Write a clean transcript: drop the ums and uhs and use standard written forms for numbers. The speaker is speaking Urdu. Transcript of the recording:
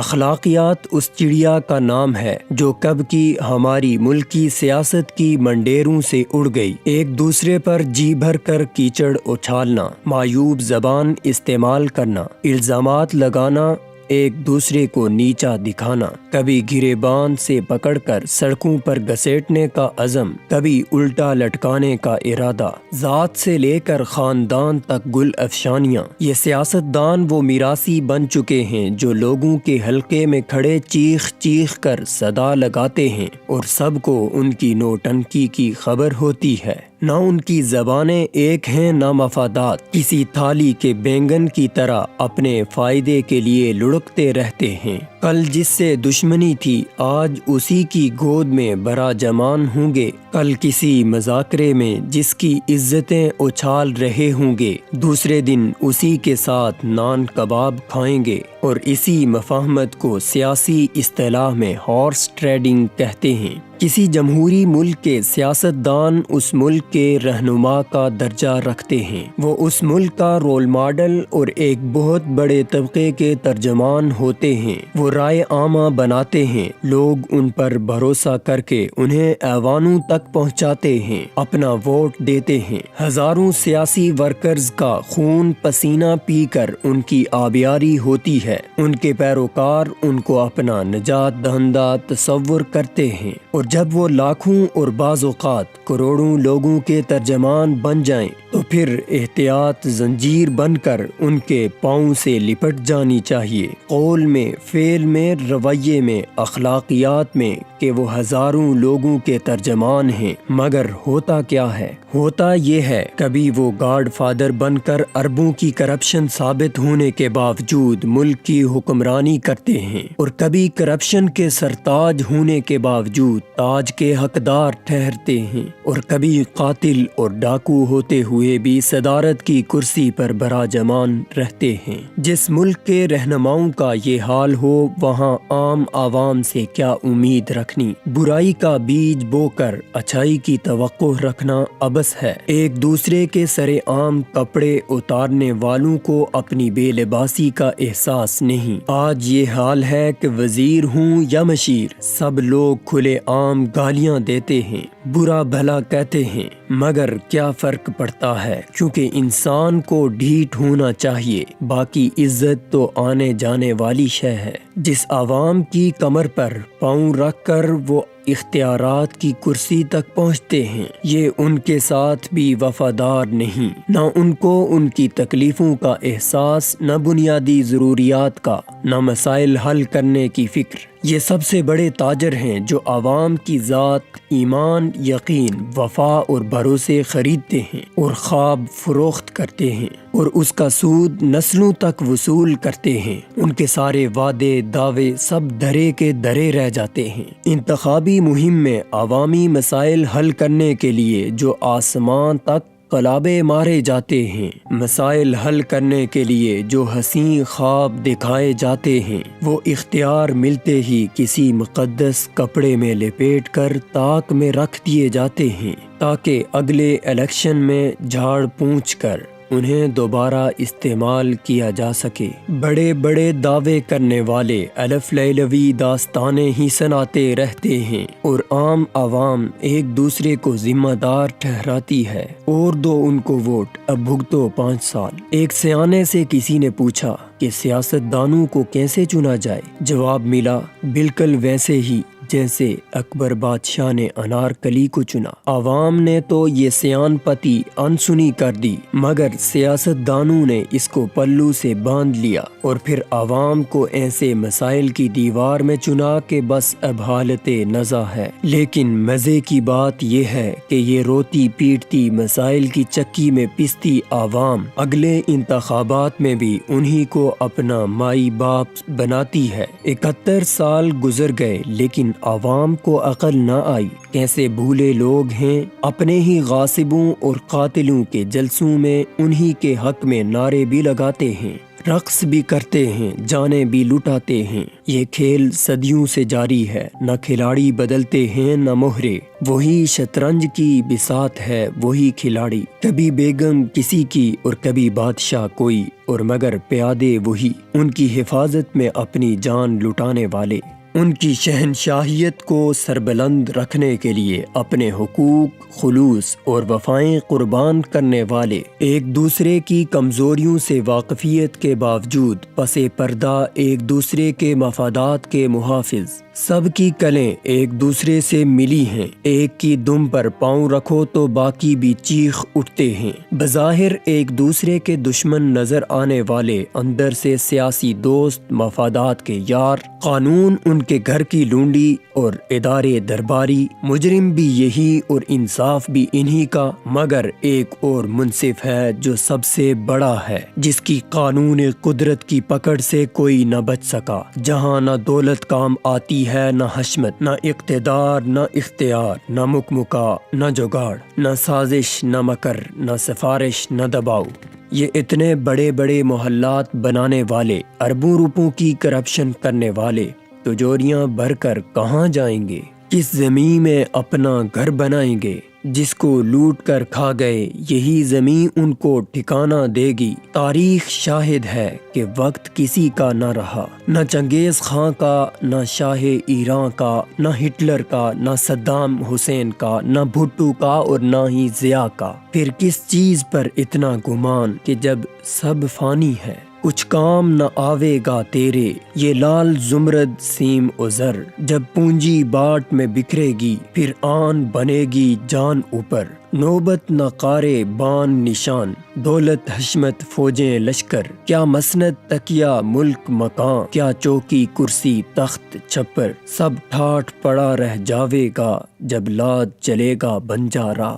اخلاقیات اس چڑیا کا نام ہے جو کب کی ہماری ملکی سیاست کی منڈیروں سے اڑ گئی۔ ایک دوسرے پر جی بھر کر کیچڑ اچھالنا، معیوب زبان استعمال کرنا، الزامات لگانا، ایک دوسرے کو نیچا دکھانا، کبھی گریبان سے پکڑ کر سڑکوں پر گھسیٹنے کا عزم، کبھی الٹا لٹکانے کا ارادہ، ذات سے لے کر خاندان تک گل افشانیاں۔ یہ سیاستدان وہ میراثی بن چکے ہیں جو لوگوں کے حلقے میں کھڑے چیخ چیخ کر صدا لگاتے ہیں اور سب کو ان کی نوٹنکی کی خبر ہوتی ہے۔ نہ ان کی زبانیں ایک ہیں نہ مفادات، کسی تھالی کے بینگن کی طرح اپنے فائدے کے لیے لڑکتے رہتے ہیں۔ کل جس سے دشمنی تھی آج اسی کی گود میں برا جمان ہوں گے، کل کسی مذاکرے میں جس کی عزتیں اچھال رہے ہوں گے، دوسرے دن اسی کے ساتھ نان کباب کھائیں گے، اور اسی مفاہمت کو سیاسی اصطلاح میں ہارس ٹریڈنگ کہتے ہیں۔ کسی جمہوری ملک کے سیاستدان اس ملک کے رہنما کا درجہ رکھتے ہیں، وہ اس ملک کا رول ماڈل اور ایک بہت بڑے طبقے کے ترجمان ہوتے ہیں۔ وہ رائے عامہ بناتے ہیں، لوگ ان پر بھروسہ کر کے انہیں ایوانوں تک پہنچاتے ہیں، اپنا ووٹ دیتے ہیں۔ ہزاروں سیاسی ورکرز کا خون پسینہ پی کر ان کی آبیاری ہوتی ہے، ان کے پیروکار ان کو اپنا نجات دہندہ تصور کرتے ہیں، اور جب وہ لاکھوں اور بعض اوقات کروڑوں لوگوں کے ترجمان بن جائیں تو پھر احتیاط زنجیر بن کر ان کے پاؤں سے لپٹ جانی چاہیے، قول میں، فعل میں، رویے میں، اخلاقیات میں، کہ وہ ہزاروں لوگوں کے ترجمان ہیں۔ مگر ہوتا کیا ہے؟ ہوتا یہ ہے، کبھی وہ گاڈ فادر بن کر اربوں کی کرپشن ثابت ہونے کے باوجود ملک کی حکمرانی کرتے ہیں، اور کبھی کرپشن کے سرتاج ہونے کے باوجود تاج کے حقدار ٹھہرتے ہیں، اور کبھی قاتل اور ڈاکو ہوتے ہوئے بھی صدارت کی کرسی پر براجمان رہتے ہیں۔ جس ملک کے رہنماؤں کا یہ حال ہو وہاں عام عوام سے کیا امید رکھنی؟ برائی کا بیج بو کر اچھائی کی توقع رکھنا عبث ہے۔ ایک دوسرے کے سرے عام کپڑے اتارنے والوں کو اپنی بے لباسی کا احساس نہیں۔ آج یہ حال ہے کہ وزیر ہوں یا مشیر، سب لوگ کھلے عام گالیاں دیتے ہیں، برا بھلا کہتے ہیں، مگر کیا فرق پڑتا ہے؟ کیونکہ انسان کو ڈھیٹ ہونا چاہیے، باقی عزت تو آنے جانے والی شے ہے۔ جس عوام کی کمر پر پاؤں رکھ کر وہ اختیارات کی کرسی تک پہنچتے ہیں، یہ ان کے ساتھ بھی وفادار نہیں، نہ ان کو ان کی تکلیفوں کا احساس، نہ بنیادی ضروریات کا، نہ مسائل حل کرنے کی فکر۔ یہ سب سے بڑے تاجر ہیں جو عوام کی ذات، ایمان، یقین، وفا اور بھروسے خریدتے ہیں اور خواب فروخت کرتے ہیں، اور اس کا سود نسلوں تک وصول کرتے ہیں۔ ان کے سارے وعدے، دعوے سب دھرے کے دھرے رہ جاتے ہیں۔ انتخابی مہم میں عوامی مسائل حل کرنے کے لیے جو آسمان تک قلابے مارے جاتے ہیں، مسائل حل کرنے کے لیے جو حسین خواب دکھائے جاتے ہیں، وہ اختیار ملتے ہی کسی مقدس کپڑے میں لپیٹ کر طاق میں رکھ دیے جاتے ہیں تاکہ اگلے الیکشن میں جھاڑ پونچھ کر انہیں دوبارہ استعمال کیا جا سکے۔ بڑے بڑے دعوے کرنے والے الف لیلوی داستانیں ہی سناتے رہتے ہیں اور عام عوام ایک دوسرے کو ذمہ دار ٹھہراتی ہے، اور دو ان کو ووٹ، اب بھگتو 5 سال۔ ایک سیانے سے کسی نے پوچھا کہ سیاستدانوں کو کیسے چنا جائے؟ جواب ملا، بالکل ویسے ہی جیسے اکبر بادشاہ نے انارکلی کو چنا۔ عوام نے تو یہ سیان پتی انسنی کر دی، مگر سیاستدانوں نے اس کو پلو سے باندھ لیا اور پھر عوام کو ایسے مسائل کی دیوار میں چنا کہ بس اب حالت نزا ہے۔ لیکن مزے کی بات یہ ہے کہ یہ روتی پیٹتی مسائل کی چکی میں پستی عوام اگلے انتخابات میں بھی انہی کو اپنا مائی باپ بناتی ہے۔ 71 سال گزر گئے لیکن عوام کو عقل نہ آئی۔ کیسے بھولے لوگ ہیں، اپنے ہی غاصبوں اور قاتلوں کے جلسوں میں انہی کے حق میں نعرے بھی لگاتے ہیں، رقص بھی کرتے ہیں، جانیں بھی لٹاتے ہیں۔ یہ کھیل صدیوں سے جاری ہے، نہ کھلاڑی بدلتے ہیں نہ مہرے، وہی شطرنج کی بساط ہے وہی کھلاڑی، کبھی بیگم کسی کی اور کبھی بادشاہ کوئی، اور مگر پیادے وہی ان کی حفاظت میں اپنی جان لٹانے والے، ان کی شہنشاہیت کو سربلند رکھنے کے لیے اپنے حقوق، خلوص اور وفائیں قربان کرنے والے، ایک دوسرے کی کمزوریوں سے واقفیت کے باوجود پس پردہ ایک دوسرے کے مفادات کے محافظ، سب کی کلیں ایک دوسرے سے ملی ہیں، ایک کی دم پر پاؤں رکھو تو باقی بھی چیخ اٹھتے ہیں، بظاہر ایک دوسرے کے دشمن نظر آنے والے اندر سے سیاسی دوست، مفادات کے یار، قانون ان کے گھر کی لونڈی اور ادارے درباری، مجرم بھی یہی اور انصاف بھی انہی کا، مگر ایک اور منصف ہے جو سب سے بڑا ہے، جس کی قانون قدرت کی پکڑ سے کوئی نہ بچ سکا، جہاں نہ دولت کام آتی ہے، نہ حشمت، نہ اقتدار، نہ اختیار، نہ مکمکا، نہ جگاڑ، نہ سازش، نہ مکر، نہ سفارش، نہ دباؤ۔ یہ اتنے بڑے بڑے محلات بنانے والے، اربوں روپوں کی کرپشن کرنے والے تجوریاں بھر کر کہاں جائیں گے؟ کس زمین میں اپنا گھر بنائیں گے؟ جس کو لوٹ کر کھا گئے یہی زمین ان کو ٹھکانہ دے گی۔ تاریخ شاہد ہے کہ وقت کسی کا نہ رہا، نہ چنگیز خان کا، نہ شاہ ایران کا، نہ ہٹلر کا، نہ صدام حسین کا، نہ بھٹو کا اور نہ ہی ضیاء کا۔ پھر کس چیز پر اتنا گمان کہ جب سب فانی ہے کچھ کام نہ آوے گا تیرے، یہ لال زمرد سیم و زر جب پونجی باٹ میں بکھرے گی، پھر آن بنے گی جان اوپر، نوبت نہ قارے بان نشان، دولت حشمت فوجیں لشکر، کیا مسند تکیہ ملک مکان، کیا چوکی کرسی تخت چھپر، سب ٹھاٹھ پڑا رہ جاوے گا جب لاد چلے گا بنجارا۔